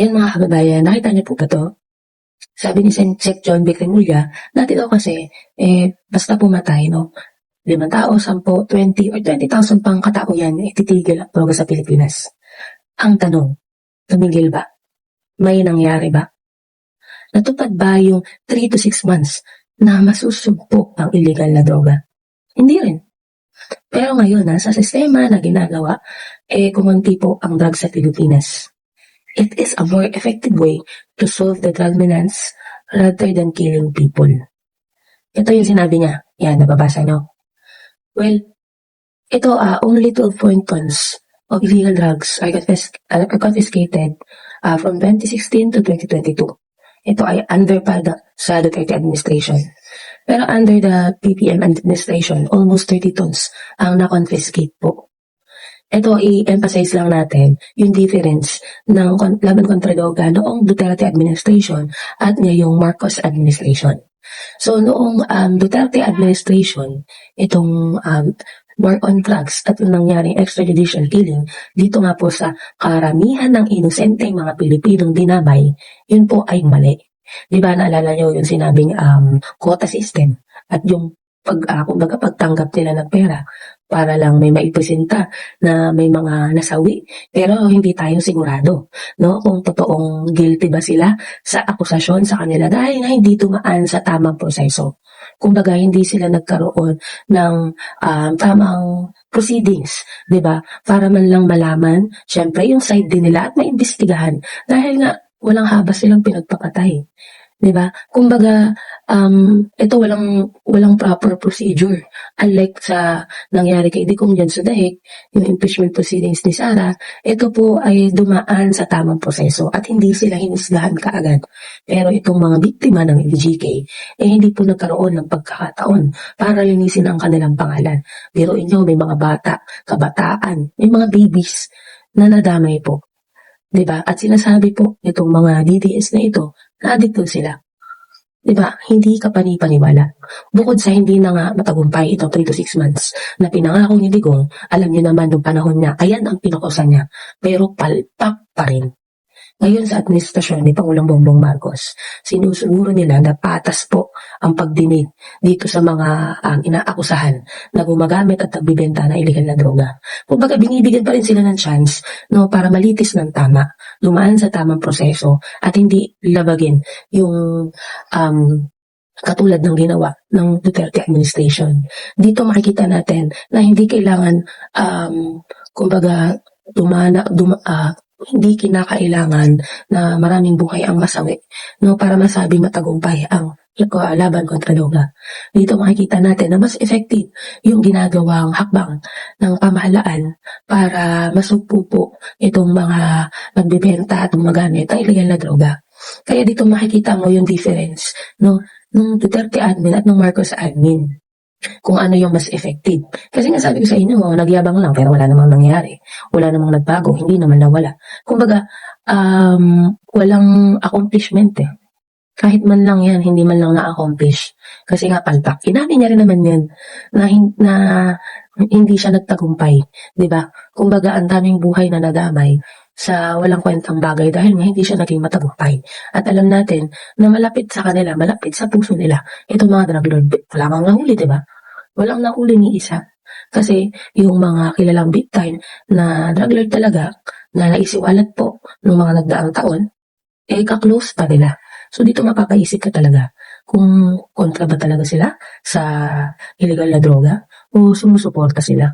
Yan mga kababayan, nakita niyo po ba 'to? Sabi ni Sec John Vic Remulla, dati daw kasi, basta pumatay 'no, 5 tao, 10, 20 or 20,000 pang katao yan, titigil ang droga sa Pilipinas. Ang tanong, tumigil ba? May nangyari ba? Natupad ba yung 3 to 6 months na masusugpo ang illegal na droga? Hindi rin. Pero ngayon, sa sistema na ginagawa, kumonti po ang drugs sa Pilipinas. It is a more effective way to solve the drug menace rather than killing people. Ito yung sinabi niya. Yan, nababasa nyo. Well, ito, only 12 tons of illegal drugs are confiscated from 2016 to 2022. Ito ay under pa sa Duterte administration. Pero under the PPM administration, almost 30 tons ang na-confiscate po. Ito, i-emphasize lang natin yung difference ng laban kontra droga noong Duterte administration at ngayong Marcos administration. So, noong Duterte administration, itong war on drugs at yung nangyaring extrajudicial killing, dito nga po sa karamihan ng inosenteng mga Pilipinong dinamay, yun po ay mali. Di ba naalala nyo yung sinabing quota system at yung kumbaga pagtanggap nila ng pera para lang may maipresenta na may mga nasawi. Pero hindi tayo sigurado, no, kung totoong guilty ba sila sa akusasyon sa kanila dahil nga hindi tumaan sa tamang proseso. Kumbaga hindi sila nagkaroon ng tamang proceedings, 'di ba? Para man lang malaman, syempre yung side din nila at maimbestigahan dahil nga walang habas silang pinagpapatay. 'Di ba? Kumbaga, ito walang proper procedure. Unlike sa nangyari kay Digong diyan sa Dahig, yung impeachment proceedings ni Sara, ito po ay dumaan sa tamang proseso at hindi sila hinusgahan kaagad. Pero itong mga biktima ng LGK, hindi po nagkaroon ng pagkakataon para linisin ang kanilang pangalan. Biruin nyo, may mga bata, kabataan, may mga babies na nadamay po. 'Di ba? At sinasabi po nitong mga DDS na ito na addict sila. 'Di ba? Hindi ka panipaniwala. Bukod sa hindi na nga matagumpay itong 3 to 6 months na pinangako ni Digong, alam niyo naman nung panahon niya, ayan ang pinukusan niya. Pero palpak pa rin. Ngayon sa administrasyon ni Pangulong Bongbong Marcos, sinusiguro nila na patas po ang pagdinig dito sa mga inaakusahan na gumagamit at nagbibenta ng illegal na droga. Kumbaga binibigyan pa rin sila ng chance, no, para malitis ng tama, dumaan sa tamang proseso at hindi labagin yung katulad ng ginawa ng Duterte administration. Dito makikita natin na hindi kailangan kumbaga hindi kinakailangan na maraming buhay ang masawi, no, para masabing matagumpay ang laban kontra droga. Dito makikita natin na mas effective yung ginagawang hakbang ng pamahalaan para masugpo po itong mga nagbebenta at gumagamit ng illegal na droga. Kaya dito makikita mo yung difference, no, nung Duterte admin at nung Marcos admin, kung ano yung mas effective. Kasi nga sabi ko sa inyo, nagyabang lang pero wala namang nangyari. Wala namang nagbago, hindi naman nawala. Kumbaga, walang accomplishment eh. Kahit man lang yan, hindi man lang na-accomplish. Kasi nga palpak. Inamin niya rin naman yan na hindi siya nagtagumpay. 'Di ba? Kumbaga, ang daming buhay na nadamay sa walang kwentang bagay dahil nga hindi siya naging matagumpay. At alam natin na malapit sa kanila, malapit sa puso nila, itong mga drug lord, wala mang nahuli, 'di ba? Walang nahuli ni isa. Kasi yung mga kilalang big time na drug lord talaga na naisiwalat po ng mga nagdaang taon, ka-close pa nila. So dito mapapaisip ka talaga kung kontra ba talaga sila sa illegal na droga o sumusuporta sila.